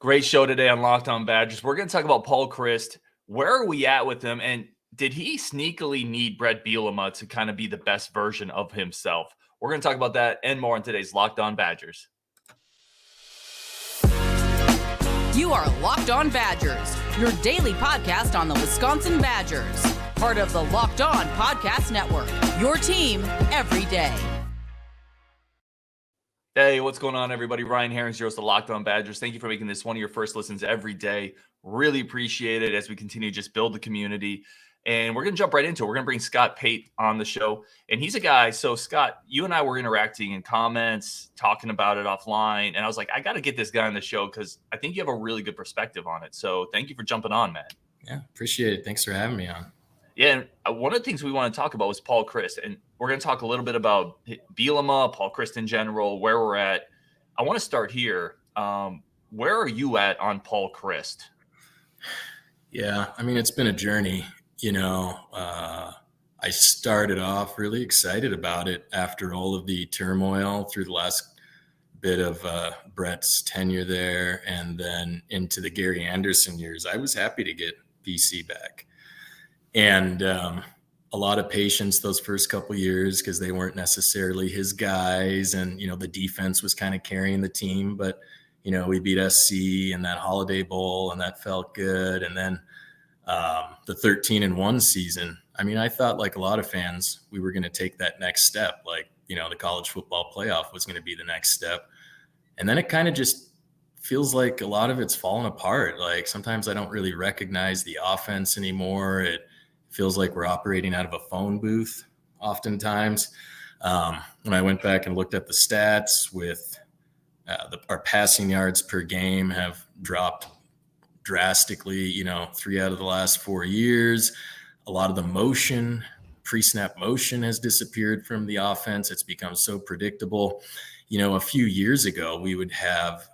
Great show today on Locked On Badgers. We're going to talk about Paul Chyrst. Where are we at with him? And did he sneakily need Brett Bielema to kind of be the best version of himself? We're going to talk about that and more on today's Locked On Badgers. You are Locked On Badgers, your daily podcast on the Wisconsin Badgers. Part of the Locked On Podcast Network, your team every day. Hey, what's going on, everybody? Ryan Herrings, your host of Locked On Badgers. Thank you for making this one of your first listens every day. Really appreciate it as we continue to just build the community. And we're going to jump right into it. We're going to bring Scott Pate on the show. And he's a guy. So, Scott, you and I were interacting in comments, talking about it offline. And I was like, I got to get this guy on the show because I think you have a really good perspective on it. So thank you for jumping on, man. Yeah, appreciate it. Thanks for having me on. Yeah, and one of the things we want to talk about was Paul Chyrst. And we're going to talk a little bit about Bielema, Paul Chyrst in general, where we're at. I want to start here. Where are you at on Paul Chyrst? Yeah, I mean, it's been a journey. I started off really excited about it after all of the turmoil through the last bit of Brett's tenure there and then into the Gary Anderson years. I was happy to get PC back. And a lot of patience those first couple years because they weren't necessarily his guys. And, the defense was kind of carrying the team. But, we beat SC in that Holiday Bowl, and that felt good. And then the 13-1 season, I mean, I thought like a lot of fans, we were going to take that next step. Like, the college football playoff was going to be the next step. And then it kind of just feels like a lot of it's fallen apart. Like sometimes I don't really recognize the offense anymore. It feels like we're operating out of a phone booth oftentimes. When I went back and looked at the stats with our passing yards per game have dropped drastically, 3 out of the last 4 years. A lot of the motion, pre-snap motion has disappeared from the offense. It's become so predictable. A few years ago, we would have,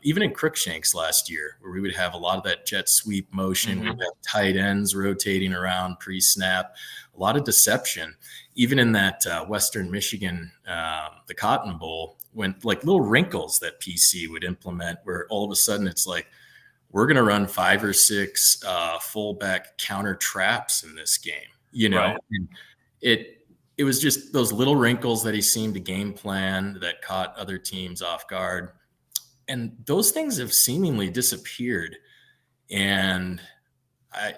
even in Crookshanks last year, where we would have a lot of that jet sweep motion. Mm-hmm. We would have tight ends rotating around pre-snap, a lot of deception. Even in that Western Michigan, the Cotton Bowl, when like little wrinkles that PC would implement where all of a sudden it's like, we're going to run 5 or 6 fullback counter traps in this game, Right. And it was just those little wrinkles that he seemed to game plan that caught other teams off guard. And those things have seemingly disappeared. And I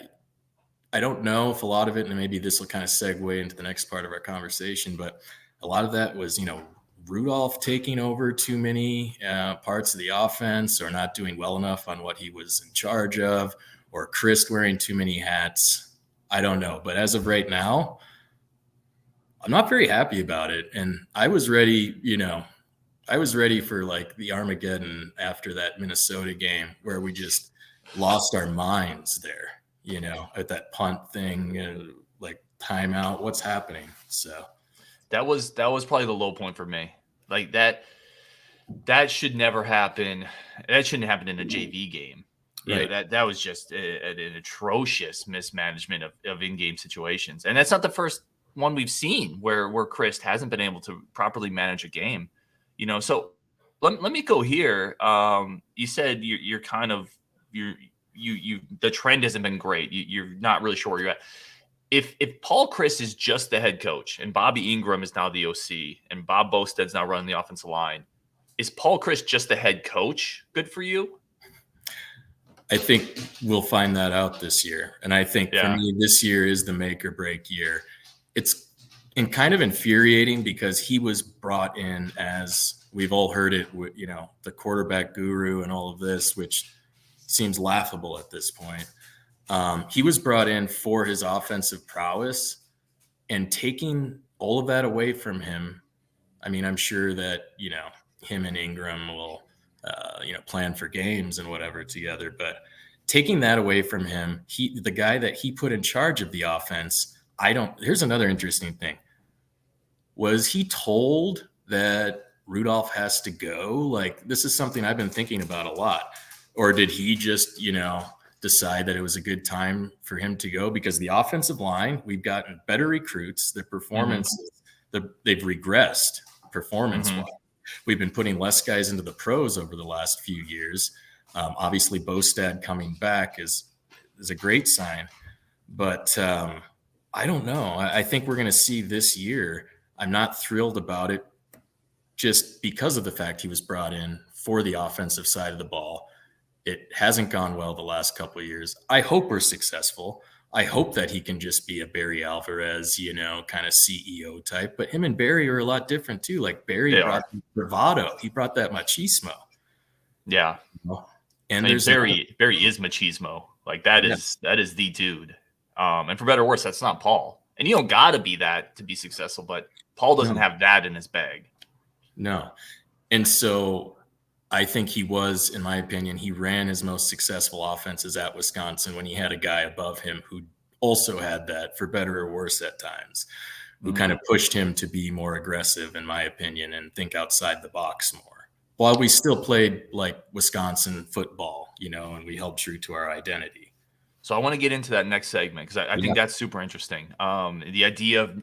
don't know if a lot of it, and maybe this will kind of segue into the next part of our conversation, but a lot of that was, Rudolph taking over too many parts of the offense or not doing well enough on what he was in charge of, or Chryst wearing too many hats. I don't know. But as of right now, I'm not very happy about it. And I was ready, for like the Armageddon after that Minnesota game where we just lost our minds there, at that punt thing, like timeout, what's happening. So That was probably the low point for me. Like that should never happen. That shouldn't happen in a JV game. Right. That was just an atrocious mismanagement of in-game situations. And that's not the first one we've seen where Chryst hasn't been able to properly manage a game. So let me go here. You said you're kind of the trend hasn't been great. You're not really sure where you're at. If Paul Chryst is just the head coach and Bobby Ingram is now the OC and Bob Bosted's now running the offensive line, is Paul Chryst just the head coach good for you? I think we'll find that out this year. And I think for me, this year is the make or break year. It's kind of infuriating because he was brought in as we've all heard it, the quarterback guru and all of this, which seems laughable at this point. He was brought in for his offensive prowess, and taking all of that away from him. I mean, I'm sure that, him and Ingram will, plan for games and whatever together, but taking that away from him, the guy that he put in charge of the offense, here's another interesting thing. Was he told that Rudolph has to go? Like, this is something I've been thinking about a lot. Or did he just, decide that it was a good time for him to go? Because the offensive line, we've gotten better recruits. The performance, they've regressed performance-wise. We've been putting less guys into the pros over the last few years. Obviously, Bostad coming back is a great sign, but I don't know. I think we're going to see this year. I'm not thrilled about it just because of the fact he was brought in for the offensive side of the ball. It hasn't gone well the last couple of years. I hope we're successful. I hope that he can just be a Barry Alvarez, kind of CEO type. But him and Barry are a lot different too. Like Barry brought bravado. He brought that machismo. Yeah. And Barry is machismo. Like that is the dude. And for better or worse, that's not Paul. And you don't got to be that to be successful, but Paul doesn't have that in his bag. No. And so I think he was, in my opinion, he ran his most successful offenses at Wisconsin when he had a guy above him who also had that, for better or worse at times, who kind of pushed him to be more aggressive, in my opinion, and think outside the box more. While we still played like Wisconsin football, and we held true to our identity. So I want to get into that next segment because I think that's super interesting. The idea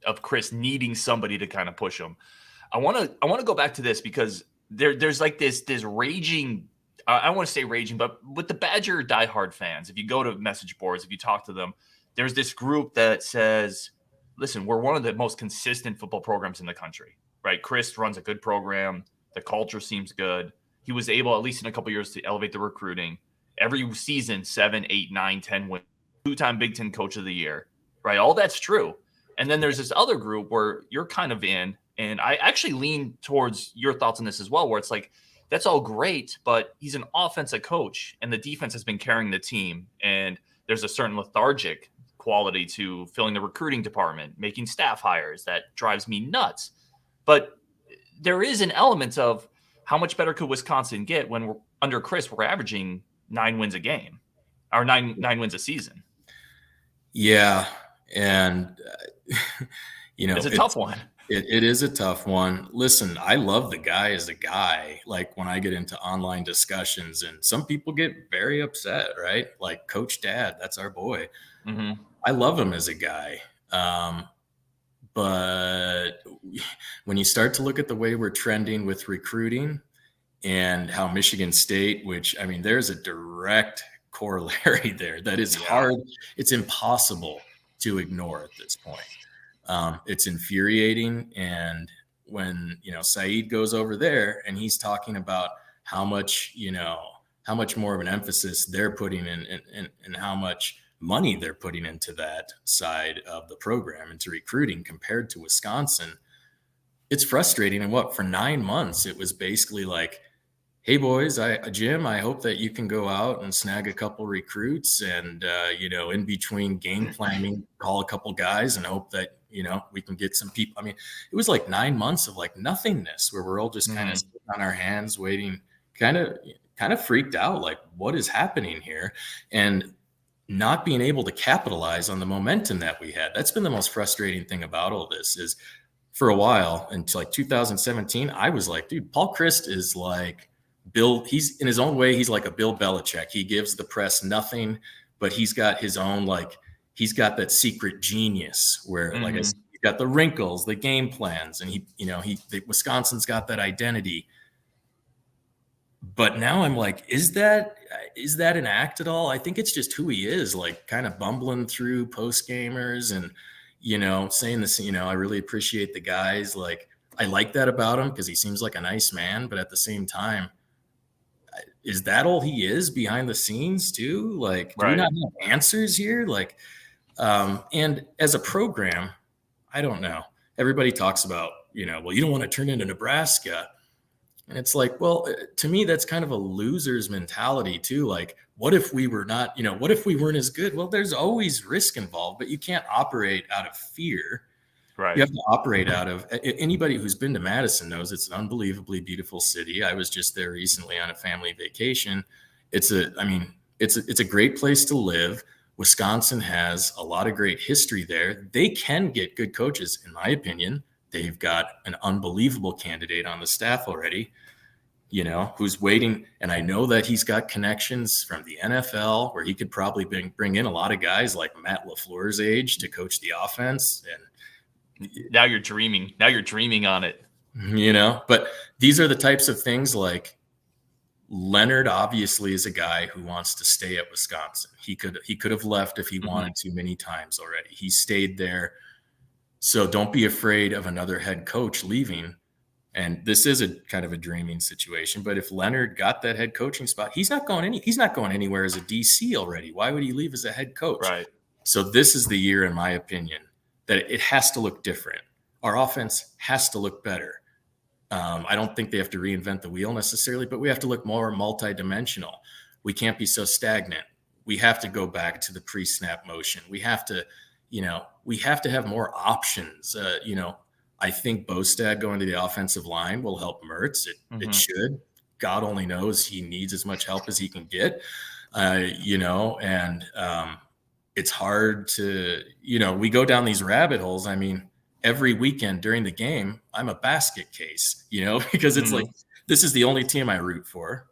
of Chryst needing somebody to kind of push him. I want to go back to this because there's like this raging. I don't want to say raging, but with the Badger diehard fans, if you go to message boards, if you talk to them, there's this group that says, "Listen, we're one of the most consistent football programs in the country, right? Chryst runs a good program. The culture seems good. He was able, at least in a couple of years, to elevate the recruiting. Every season, 7, 8, 9, 10 wins, 2-time Big Ten Coach of the Year, right? All that's true." And then there's this other group where you're kind of in, and I actually lean towards your thoughts on this as well, where it's like, that's all great, but he's an offensive coach, and the defense has been carrying the team, and there's a certain lethargic quality to filling the recruiting department, making staff hires that drives me nuts. But there is an element of how much better could Wisconsin get when we're under Chryst, we're averaging 9 wins a game, or nine wins a season. Yeah, and it's a tough one. It is a tough one. Listen, I love the guy as a guy. Like when I get into online discussions, and some people get very upset, right? Like Coach Dad, that's our boy. Mm-hmm. I love him as a guy. But when you start to look at the way we're trending with recruiting and how Michigan State, which, I mean, there's a direct corollary there that is hard. It's impossible to ignore at this point. It's infuriating. And when, Saeed goes over there and he's talking about how much more of an emphasis they're putting in and how much money they're putting into that side of the program, into recruiting compared to Wisconsin, it's frustrating. And for 9 months, it was basically like, hey boys, Jim, I hope that you can go out and snag a couple recruits and, in between game planning, call a couple guys and hope that, we can get some people. I mean, it was like 9 months of like nothingness where we're all just kind of sitting on our hands waiting, kind of freaked out, like what is happening here? And not being able to capitalize on the momentum that we had. That's been the most frustrating thing about all this is for a while until like 2017, I was like, dude, Paul Chyrst is like Bill. He's in his own way. He's like a Bill Belichick. He gives the press nothing, but he's got his own, he's got that secret genius where like I said, he's got the wrinkles, the game plans, and Wisconsin's got that identity. But now I'm like, is that an act at all? I think it's just who he is, like kind of bumbling through post gamers and, saying this, I really appreciate the guys. Like, I like that about him because he seems like a nice man, but at the same time, is that all he is behind the scenes too? Like, do we not have answers here? Like, and as a program, I don't know. Everybody talks about, well, you don't want to turn into Nebraska. And it's like, well, to me, that's kind of a loser's mentality too. Like, what if we were not, what if we weren't as good? Well, there's always risk involved, but you can't operate out of fear. Right. You have to operate out of, anybody who's been to Madison knows it's an unbelievably beautiful city. I was just there recently on a family vacation. It's a great place to live. Wisconsin has a lot of great history there. They can get good coaches, in my opinion. They've got an unbelievable candidate on the staff already, who's waiting. And I know that he's got connections from the NFL where he could probably bring in a lot of guys like Matt LaFleur's age to coach the offense. And now you're dreaming. Now you're dreaming on it. But these are the types of things like Leonard obviously is a guy who wants to stay at Wisconsin. He could have left if he wanted to many times already. He stayed there. So don't be afraid of another head coach leaving. And this is a kind of a dreaming situation. But if Leonard got that head coaching spot, he's not going anywhere as a DC already. Why would he leave as a head coach? Right. So this is the year, in my opinion, that it has to look different. Our offense has to look better. I don't think they have to reinvent the wheel necessarily, but we have to look more multidimensional. We can't be so stagnant. We have to go back to the pre-snap motion. We have to have more options. I think Bostad going to the offensive line will help Mertz. It should. God only knows he needs as much help as he can get, it's hard to, we go down these rabbit holes. I mean, every weekend during the game, I'm a basket case, because it's like, this is the only team I root for.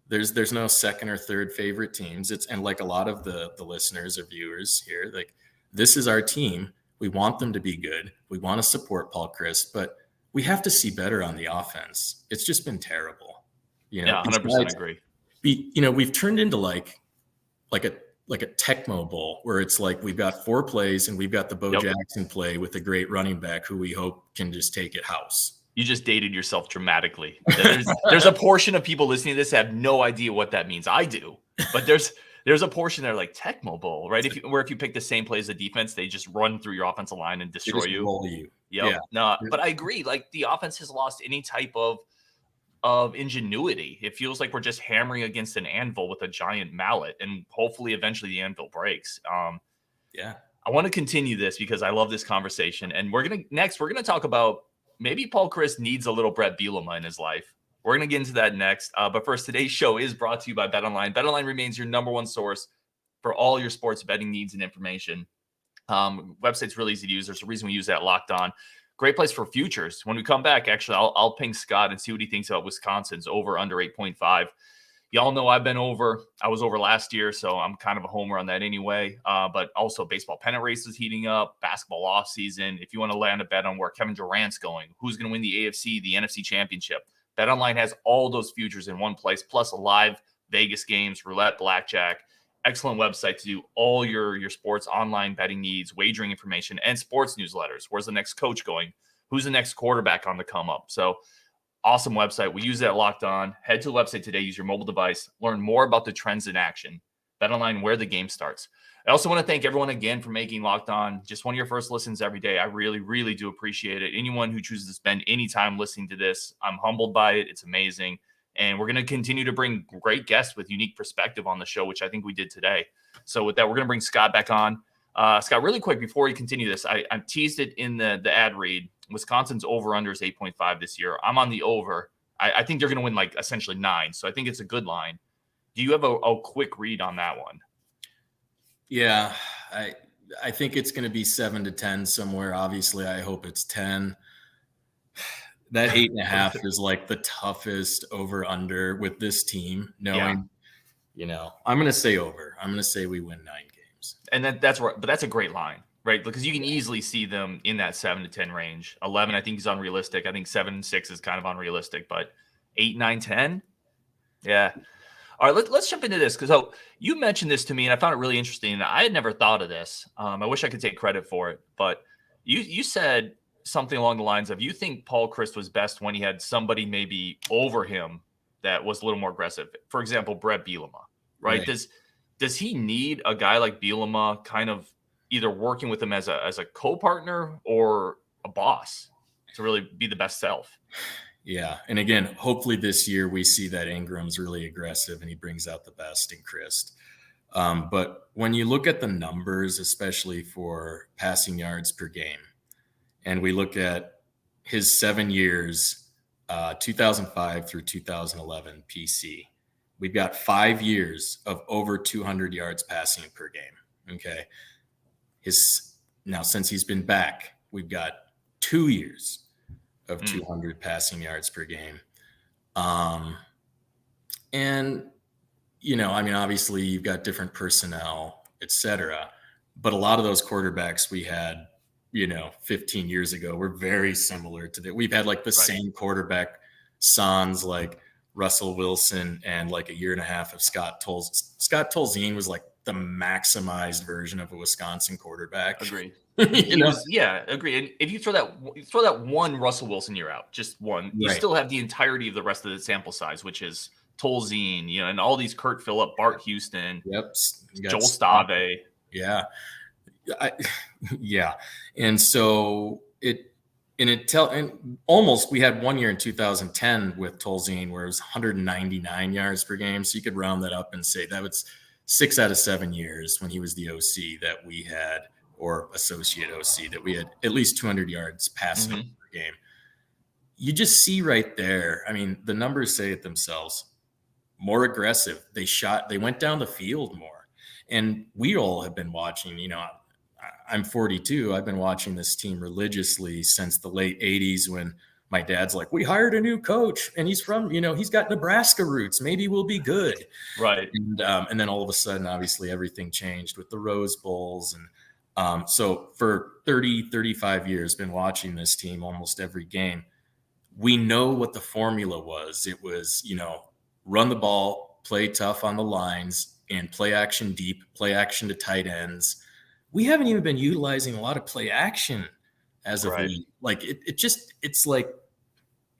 There's no second or third favorite teams. And like a lot of the listeners or viewers here, like, this is our team. We want them to be good. We want to support Paul Chyrst, but we have to see better on the offense. It's just been terrible. Yeah, 100% agree. We've turned into like a Tecmo Bowl where it's like we've got 4 plays and we've got the Bo Jackson play with a great running back who we hope can just take it house. You just dated yourself dramatically. There's a portion of people listening to this that have no idea what that means. I do, but there's a portion there like Tecmo Bowl, right? If you pick the same play as the defense, they just run through your offensive line and destroy you. Roll you. Yep. Yeah. No, but I agree. Like, the offense has lost any type of ingenuity. It feels like we're just hammering against an anvil with a giant mallet, and hopefully eventually the anvil breaks. I want to continue this because I love this conversation, and we're gonna talk about maybe Paul Chryst needs a little Brett Bielema in his life. We're gonna get into that next. But first, today's show is brought to you by BetOnline. BetOnline remains your number one source for all your sports betting needs and information. Website's really easy to use. There's a reason we use that Locked On. Great place for futures. When we come back, actually, I'll ping Scott and see what he thinks about Wisconsin's over under 8.5. Y'all know I've been over. I was over last year, so I'm kind of a homer on that anyway. But also baseball pennant race is heating up, basketball off season. If you want to land a bet on where Kevin Durant's going, who's going to win the AFC, the NFC championship, BetOnline has all those futures in one place, plus live Vegas games, roulette, blackjack. Excellent website to do all your sports online betting needs, wagering information, and sports newsletters. Where's the next coach going? Who's the next quarterback on the come up? So awesome website. We use that Locked On. Head to the website today. Use your mobile device. Learn more about the trends in action. BetOnline, where the game starts. I also want to thank everyone again for making Locked On just one of your first listens every day. I really, really do appreciate it. Anyone who chooses to spend any time listening to this, I'm humbled by it. It's amazing. And we're going to continue to bring great guests with unique perspective on the show, which I think we did today. So with that, we're going to bring Scott back on. Scott, really quick, before we continue this, I teased it in the ad read. Wisconsin's over-under is 8.5 this year. I'm on the over. I think they're going to win like essentially 9. So I think it's a good line. Do you have a quick read on that one? Yeah, I think it's going to be 7-10 somewhere. Obviously, I hope it's 10. That 8.5 is like the toughest over under with this team, knowing, I'm going to say over. I'm going to say we win 9 games. And that's right. But that's a great line, right? Because you can easily see them in that 7 to 10 range. 11, I think, is unrealistic. I think 7-6 is kind of unrealistic, but 8, 9, 10. Yeah. All right, let's jump into this. Because you mentioned this to me, and I found it really interesting. I had never thought of this. I wish I could take credit for it. But you said something along the lines of, you think Paul Chryst was best when he had somebody maybe over him that was a little more aggressive. For example, Brett Bielema, right? Does he need a guy like Bielema kind of either working with him as a co-partner or a boss to really be the best self? Yeah. And again, hopefully this year we see that Ingram's really aggressive and he brings out the best in Chryst. But when you look at the numbers, especially for passing yards per game, and we look at his 7 years, 2005 through 2011 PC, we've got 5 years of over 200 yards passing per game. Okay. Now, since he's been back, we've got 2 years of 200 passing yards per game. And, obviously you've got different personnel, et cetera, but a lot of those quarterbacks we had, 15 years ago were very similar to that. We've had like the same quarterback sans like Russell Wilson and like a year and a half of Scott Tolzien was like the maximized version of a Wisconsin quarterback. Agree. Agree. And if you throw that one Russell Wilson year out, just one, you still have the entirety of the rest of the sample size, which is Tolzien, and all these Kurt Phillip, Bart Houston, Joel Stave. Yeah. And so almost we had 1 year in 2010 with Tolzien where it was 199 yards per game. So you could round that up and say that was 6 out of 7 years when he was the OC that we had, or associate OC, that we had at least 200 yards passing per game. You just see right there. I mean, the numbers say it themselves. More aggressive. They went down the field more. And we all have been watching, I'm 42. I've been watching this team religiously since the late 80s when my dad's like, we hired a new coach and he's from, he's got Nebraska roots. Maybe we'll be good. Right. And then all of a sudden, obviously, everything changed with the Rose Bowls. And so for 35 years, been watching this team almost every game. We know what the formula was. It was, run the ball, play tough on the lines, and play action deep, play action to tight ends. We haven't even been utilizing a lot of play action as of late. Like it's like,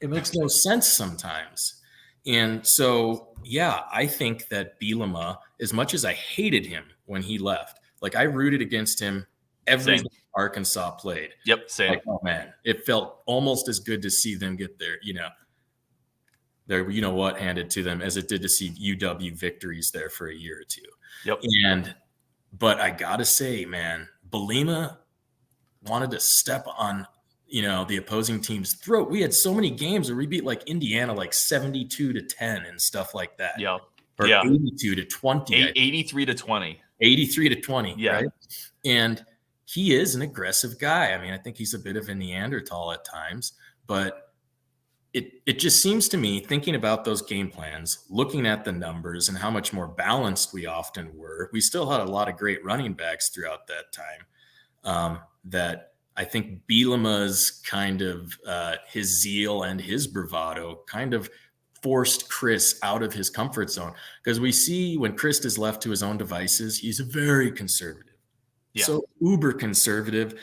it makes no sense sometimes. And so, I think that Bielema, as much as I hated him when he left, like I rooted against him every time Arkansas played. Yep. Same. Like, oh man, it felt almost as good to see them get their handed to them as it did to see UW victories there for a year or two. Yep. But I gotta say, man, Bielema wanted to step on, the opposing team's throat. We had so many games where we beat like Indiana, like 72-10 and stuff like that. Yeah. Or 82-20. 83-20. 83-20. Yeah. Right. And he is an aggressive guy. I mean, I think he's a bit of a Neanderthal at times, but it just seems to me, thinking about those game plans, looking at the numbers and how much more balanced we often were, we still had a lot of great running backs throughout that time, that I think Bielema's kind of his zeal and his bravado kind of forced Chryst out of his comfort zone. Because we see when Chryst is left to his own devices, he's very conservative. Yeah. So uber conservative.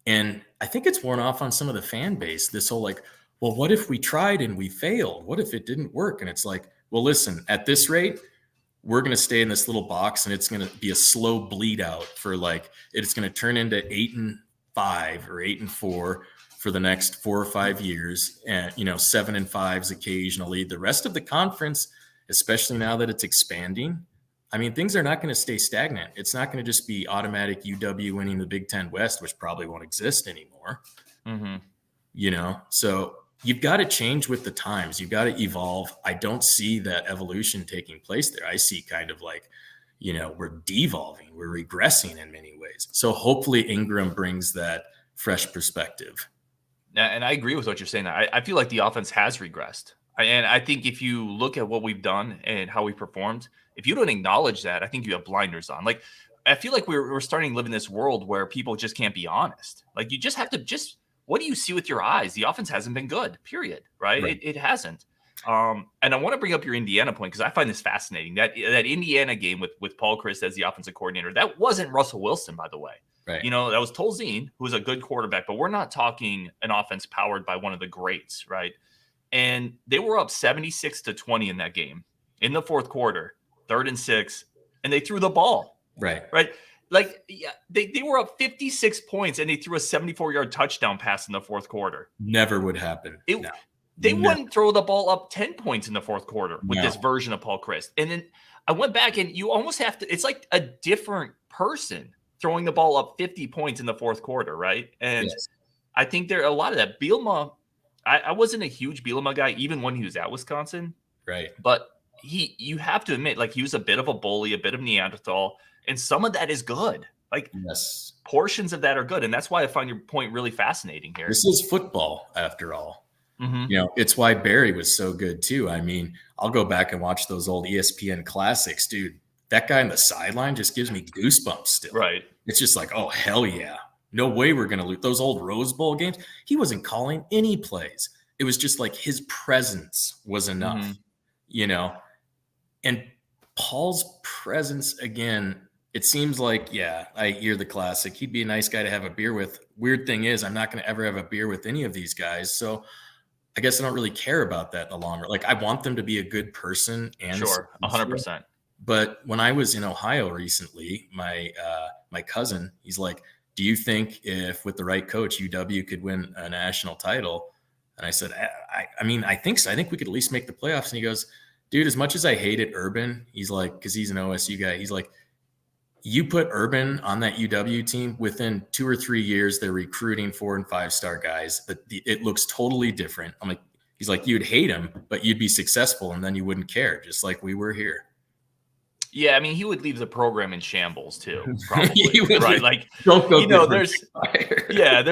And I think it's worn off on some of the fan base, this whole like, well, what if we tried and we failed? What if it didn't work? And it's like, well, listen, at this rate, we're going to stay in this little box and it's going to be a slow bleed out for it's going to turn into 8-5 or 8-4 for the next 4 or 5 years. And, 7-5s occasionally. The rest of the conference, especially now that it's expanding, I mean, things are not going to stay stagnant. It's not going to just be automatic UW winning the Big Ten West, which probably won't exist anymore. So you've got to change with the times. You've got to evolve. I don't see that evolution taking place there. I see kind of like, we're devolving, we're regressing in many ways. So hopefully Ingram brings that fresh perspective. And I agree with what you're saying. I feel like the offense has regressed. And I think if you look at what we've done and how we performed, if you don't acknowledge that, I think you have blinders on. Like, I feel like we're starting to live in this world where people just can't be honest. Like, you just have to what do you see with your eyes? The offense hasn't been good, period. Right? It hasn't. And I want to bring up your Indiana point because I find this fascinating. That Indiana game with Paul Chyrst as the offensive coordinator, that wasn't Russell Wilson, by the way. Right. That was Tolzien, who was a good quarterback, but we're not talking an offense powered by one of the greats, right? And they were up 76-20 in that game in the fourth quarter, 3rd and 6, and they threw the ball. Right. Like, they were up 56 points and they threw a 74-yard touchdown pass in the fourth quarter. Never would happen. They wouldn't throw the ball up 10 points in the fourth quarter with this version of Paul Chyrst. And then I went back and you almost have to, it's like a different person throwing the ball up 50 points in the fourth quarter, right? And I think there are a lot of that. Bielema, I wasn't a huge Bielema guy, even when he was at Wisconsin. Right. But you have to admit, like, he was a bit of a bully, a bit of Neanderthal. And some of that is good. Like, portions of that are good. And that's why I find your point really fascinating here. This is football, after all. It's why Barry was so good, too. I mean, I'll go back and watch those old ESPN classics. Dude, that guy on the sideline just gives me goosebumps still. Right. It's just like, oh, hell yeah. No way we're going to lose. Those old Rose Bowl games, he wasn't calling any plays. It was just like his presence was enough. And Paul's presence, again, it seems like, yeah, I hear the classic. He'd be a nice guy to have a beer with. Weird thing is, I'm not going to ever have a beer with any of these guys. So I guess I don't really care about that in the long run. Like, I want them to be a good person and sure, 100%. But when I was in Ohio recently, my cousin, he's like, do you think if with the right coach, UW could win a national title? And I said, I mean, I think so. I think we could at least make the playoffs. And he goes, dude, as much as I hated Urban, he's like, because he's an OSU guy, he's like, you put Urban on that UW team, within 2 or 3 years, they're recruiting 4- and 5-star guys, but it looks totally different. I'm like, he's like, you'd hate him, but you'd be successful, and then you wouldn't care, just like we were here. Yeah, I mean, he would leave the program in shambles too, probably. Right? Like, don't go. There's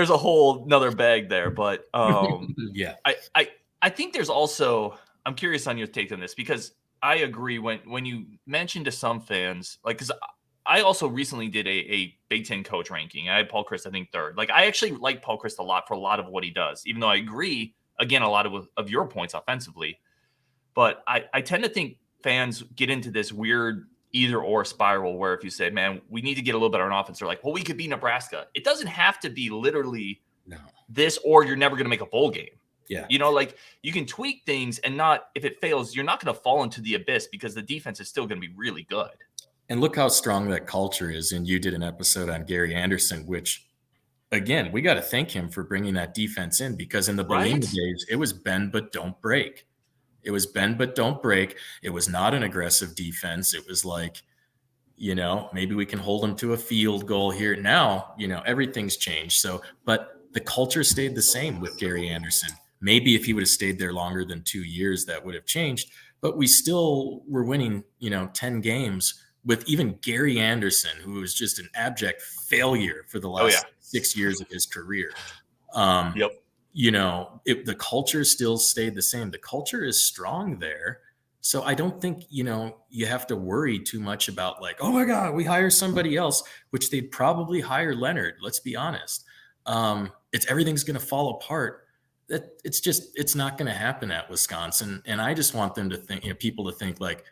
a whole another bag there, but yeah, I think there's also. I'm curious on your take on this, because I agree when you mentioned to some fans, like, because I also recently did a Big Ten coach ranking. I had Paul Chyrst, I think, third. Like, I actually like Paul Chyrst a lot for a lot of what he does, even though I agree, again, a lot of your points offensively. But I tend to think fans get into this weird either or spiral where if you say, man, we need to get a little better on offense, they're like, well, we could beat Nebraska. It doesn't have to be literally this, or you're never going to make a bowl game. Yeah. Like, you can tweak things and not, if it fails, you're not going to fall into the abyss because the defense is still going to be really good. And look how strong that culture is. And you did an episode on Gary Anderson, which, again, we got to thank him for bringing that defense in, because in the Bielema days, it was bend but don't break. It was bend but don't break. It was not an aggressive defense. It was like, maybe we can hold them to a field goal here. Now, everything's changed. So, but the culture stayed the same with Gary Anderson. Maybe if he would have stayed there longer than 2 years, that would have changed. But we still were winning, 10 games with even Gary Anderson, who was just an abject failure for the last 6 years of his career. Yep. The culture still stayed the same. The culture is strong there. So I don't think, you have to worry too much about like, oh my God, we hire somebody else, which they'd probably hire Leonard. Let's be honest. Everything's going to fall apart. It's not going to happen at Wisconsin. And I just want them to think, people to think like,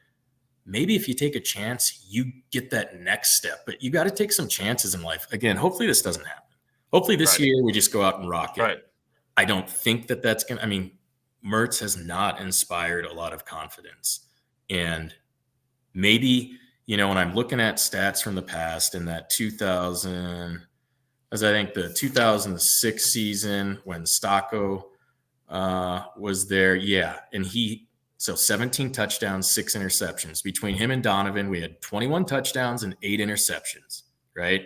maybe if you take a chance, you get that next step, but you got to take some chances in life. Again, hopefully this doesn't happen. Hopefully this year we just go out and rock it. Right. I don't think that's going to, Mertz has not inspired a lot of confidence. And maybe, when I'm looking at stats from the past in that 2006 season when Stocco was there. Yeah. And so 17 touchdowns, 6 interceptions. Between him and Donovan, we had 21 touchdowns and 8 interceptions, right?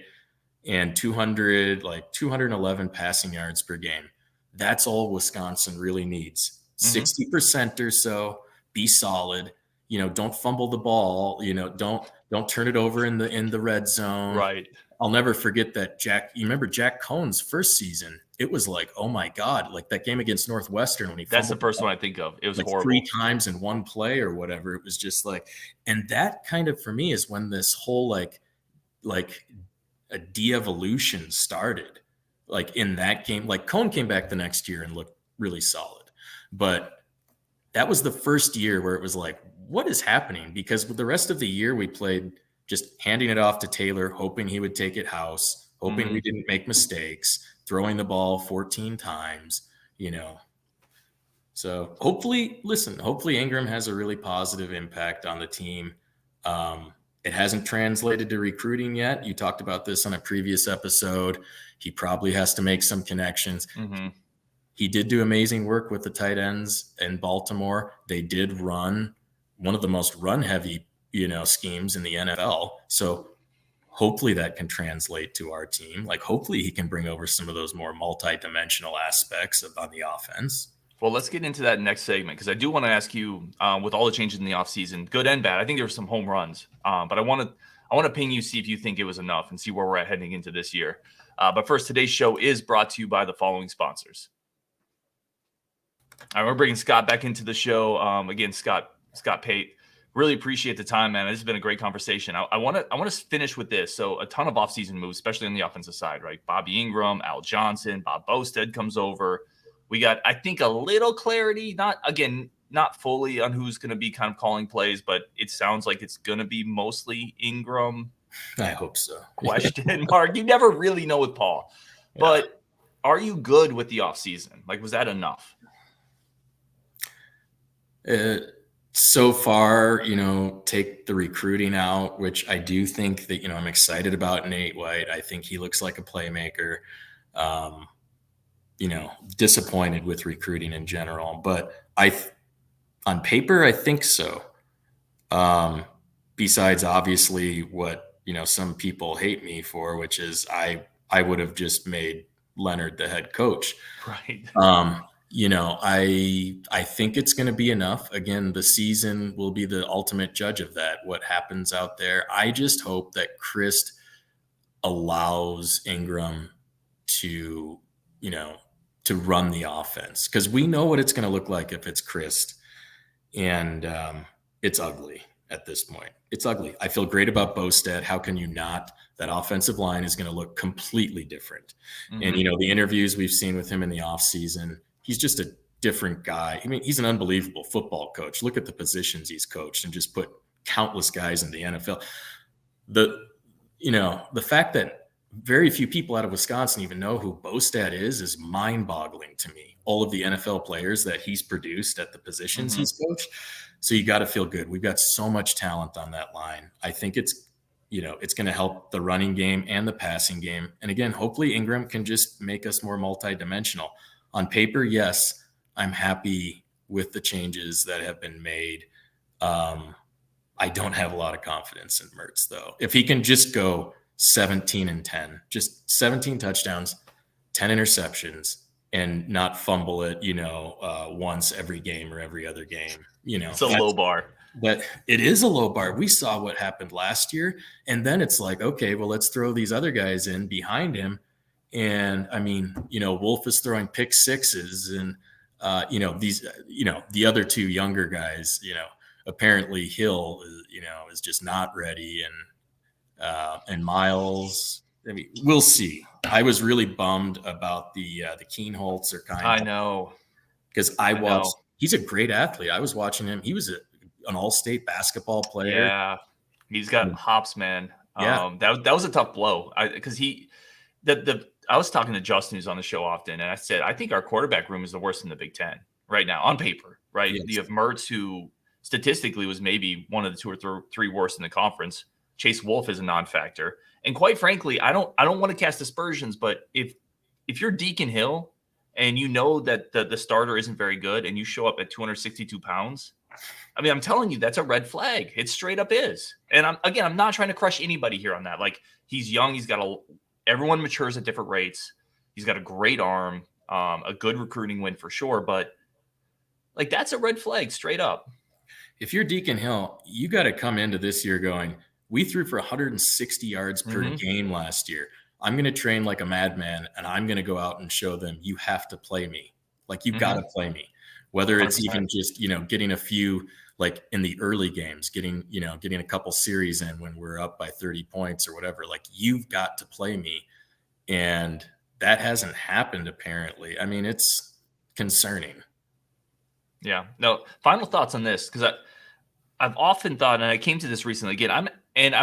And 211 passing yards per game. That's all Wisconsin really needs. 60% or so, be solid. Don't fumble the ball. Don't turn it over in the red zone. Right. I'll never forget that you remember Jack Cohn's first season? It was like, oh my God, like that game against Northwestern when he That's the first one I think of. It was like horrible. 3 times in one play or whatever. It was just like, and that kind of, for me, is when this whole like a de-evolution started. Like in that game, like Cohn came back the next year and looked really solid. But that was the first year where it was like, what is happening? Because with the rest of the year, we played just handing it off to Taylor, hoping he would take it house, hoping we didn't make mistakes, throwing the ball 14 times, So hopefully Ingram has a really positive impact on the team. It hasn't translated to recruiting yet. You talked about this on a previous episode. He probably has to make some connections. He did do amazing work with the tight ends in Baltimore. They did run one of the most run-heavy, schemes in the NFL. So hopefully that can translate to our team. Like hopefully he can bring over some of those more multi-dimensional aspects on the offense. Well, let's get into that next segment because I do want to ask you, with all the changes in the offseason, good and bad. I think there were some home runs, but I want to ping you, see if you think it was enough, and see where we're at heading into this year. But first, today's show is brought to you by the following sponsors. All right, we're bringing Scott back into the show. Again, Scott Pate. Really appreciate the time, man. This has been a great conversation. I want to finish with this. So a ton of offseason moves, especially on the offensive side, right? Bobby Ingram, Al Johnson, Bob Bosted comes over. We got, I think, a little clarity, not not fully on who's going to be kind of calling plays, but it sounds like it's going to be mostly Ingram. I hope so. Question mark. You never really know with Paul. Yeah. But are you good with the offseason? Like, was that enough? So far, take the recruiting out, which I do think that, I'm excited about Nate White. I think he looks like a playmaker. Disappointed with recruiting in general, but on paper, I think so. Besides obviously what, some people hate me for, which is I would have just made Leonard the head coach. Right. I think it's going to be enough. Again, the season will be the ultimate judge of that, what happens out there. I just hope that Chryst allows Ingram to run the offense, because we know what it's going to look like if it's Chryst, and it's ugly at this point. It's ugly. I feel great about Bostad. How can you not? That offensive line is going to look completely different. Mm-hmm. And, the interviews we've seen with him in the offseason, he's just a different guy. I mean, he's an unbelievable football coach. Look at the positions he's coached and just put countless guys in the NFL. The fact that very few people out of Wisconsin even know who Bostad is mind-boggling to me. All of the NFL players that he's produced at the positions mm-hmm. he's coached. So you got to feel good. We've got so much talent on that line. I think it's going to help the running game and the passing game. And again, hopefully Ingram can just make us more multidimensional. On paper, yes, I'm happy with the changes that have been made. I don't have a lot of confidence in Mertz, though. If he can just go 17-10, just 17 touchdowns, 10 interceptions, and not fumble it, once every game or every other game, it's a low bar. But it is a low bar. We saw what happened last year, and then it's like, okay, well, let's throw these other guys in behind him. And I mean, Wolf is throwing pick sixes, and the other two younger guys, apparently Hill, is just not ready, and Miles. I mean, we'll see. I was really bummed about the Keenholz or kind. I know, because I watched. He's a great athlete. I was watching him. He was an all-state basketball player. Yeah, he's got hops, man. Yeah, that was a tough blow. Because I was talking to Justin, who's on the show often, and I said, I think our quarterback room is the worst in the Big Ten right now on paper, right? Yes. You have Mertz, who statistically was maybe one of the two or three worst in the conference. Chase Wolf is a non-factor. And quite frankly, I don't want to cast aspersions, but if you're Deacon Hill and you know that the starter isn't very good and you show up at 262 pounds, I mean, I'm telling you, that's a red flag. It straight up is. And I'm not trying to crush anybody here on that. Like, he's young. Everyone matures at different rates. He's got a great arm, a good recruiting win for sure. But like, that's a red flag straight up. If you're Deacon Hill, you got to come into this year going, we threw for 160 yards per mm-hmm. game last year. I'm going to train like a madman, and I'm going to go out and show them you have to play me. Like, you've mm-hmm. got to play me. Whether it's 100%. Even just, getting a few, like in the early games, getting a couple series in when we're up by 30 points or whatever, like, you've got to play me. And that hasn't happened, apparently. I mean, it's concerning. Yeah. No, final thoughts on this, because I've often thought, and I came to this recently again, I'm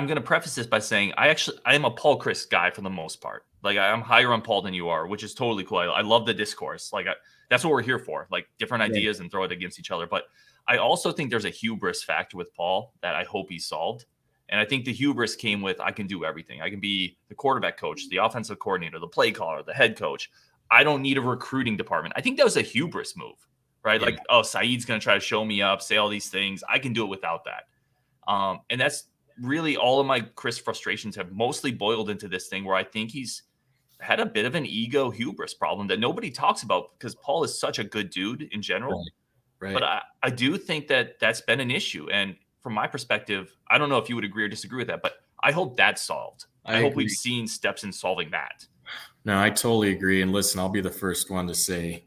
going to preface this by saying I am a Paul Chryst guy for the most part. Like, I'm higher on Paul than you are, which is totally cool. I love the discourse. Like, that's what we're here for, like different ideas and throw it against each other. But I also think there's a hubris factor with Paul that I hope he solved. And I think the hubris came with, I can do everything. I can be the quarterback coach, the offensive coordinator, the play caller, the head coach. I don't need a recruiting department. I think that was a hubris move, right? Yeah. Like, oh, Saeed's going to try to show me up, say all these things. I can do it without that. And that's really all of my Chryst frustrations have mostly boiled into this thing where I think he's had a bit of an ego hubris problem that nobody talks about, because Paul is such a good dude in general. Right. But I do think that's been an issue. And from my perspective, I don't know if you would agree or disagree with that, but I hope that's solved. I hope we've seen steps in solving that. No, I totally agree. And listen, I'll be the first one to say,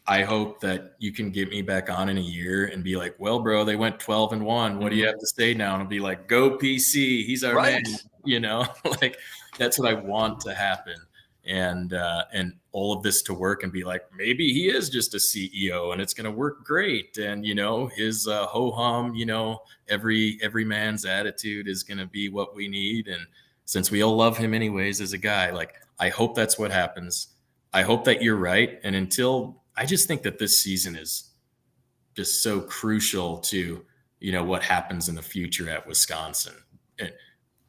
I hope that you can get me back on in a year and be like, well, bro, they went 12-1. What do you have to say now? And I'll be like, go PC. He's our man. Like, that's what I want to happen. And all of this to work and be like, maybe he is just a CEO and it's going to work great. And, his ho-hum, every man's attitude is going to be what we need. And since we all love him anyways as a guy, like, I hope that's what happens. I hope that you're right. And I just think that this season is just so crucial to, what happens in the future at Wisconsin. And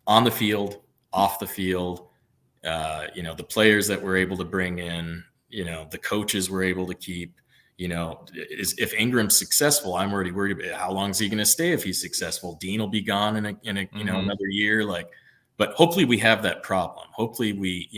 on the field, off the field, the players that we're able to bring in, the coaches we're able to keep, if Ingram's successful, I'm already worried about how long is he going to stay if he's successful. Dean will be gone in another year. But hopefully we have that problem. Hopefully we,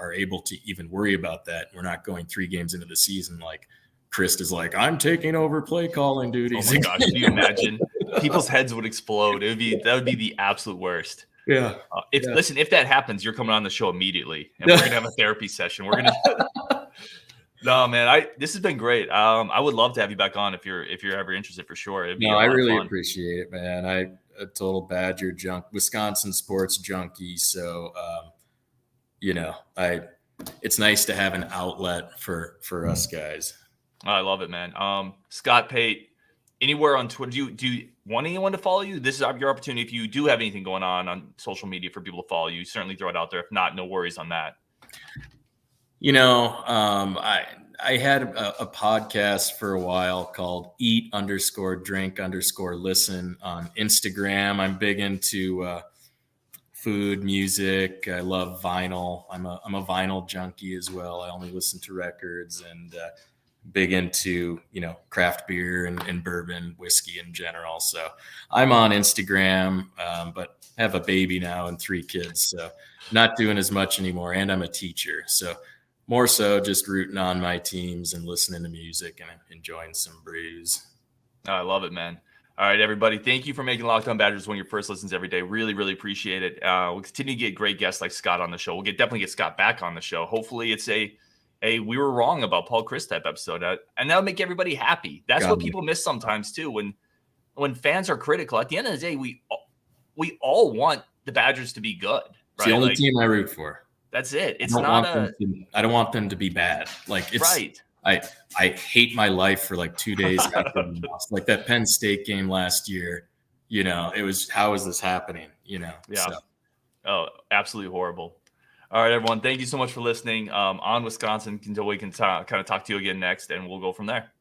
are able to even worry about that. We're not going 3 games into the season like Chryst is like, I'm taking over play calling duties. Oh my gosh, can you imagine? People's heads would explode. That would be the absolute worst. Yeah. Listen, if that happens, you're coming on the show immediately, and we're gonna have a therapy session. We're gonna. No, man, this has been great. I would love to have you back on if you're ever interested, for sure. I really appreciate it, man. A total Badger Wisconsin sports junkie. So, it's nice to have an outlet for us guys. I love it, man. Scott Pate, anywhere on Twitter, do you want anyone to follow you? This is your opportunity. If you do have anything going on social media for people to follow you, certainly throw it out there. If not, no worries on that. I had a podcast for a while called eat_drink_listen on Instagram. I'm big into food, music. I love vinyl. I'm a vinyl junkie as well. I only listen to records, and big into, craft beer and bourbon, whiskey in general. So I'm on Instagram, but have a baby now and 3 kids. So not doing as much anymore. And I'm a teacher. So more so just rooting on my teams and listening to music and enjoying some brews. I love it, man. All right, everybody. Thank you for making Locked On Badgers one of your first listens every day. Really, really appreciate it. We'll continue to get great guests like Scott on the show. We'll definitely get Scott back on the show. Hopefully it's we were wrong about Paul Chyrst type episode. And that'll make everybody happy. That's what people miss sometimes too. When fans are critical, at the end of the day, we all want the Badgers to be good. Right? It's the only team I root for. That's it. I don't want them to be bad. Right. I hate my life for 2 days after we lost. Like that Penn State game last year, it was, how is this happening? Yeah. So. Oh, absolutely horrible. All right, everyone. Thank you so much for listening. On Wisconsin, until we can kind of talk to you again next, and we'll go from there.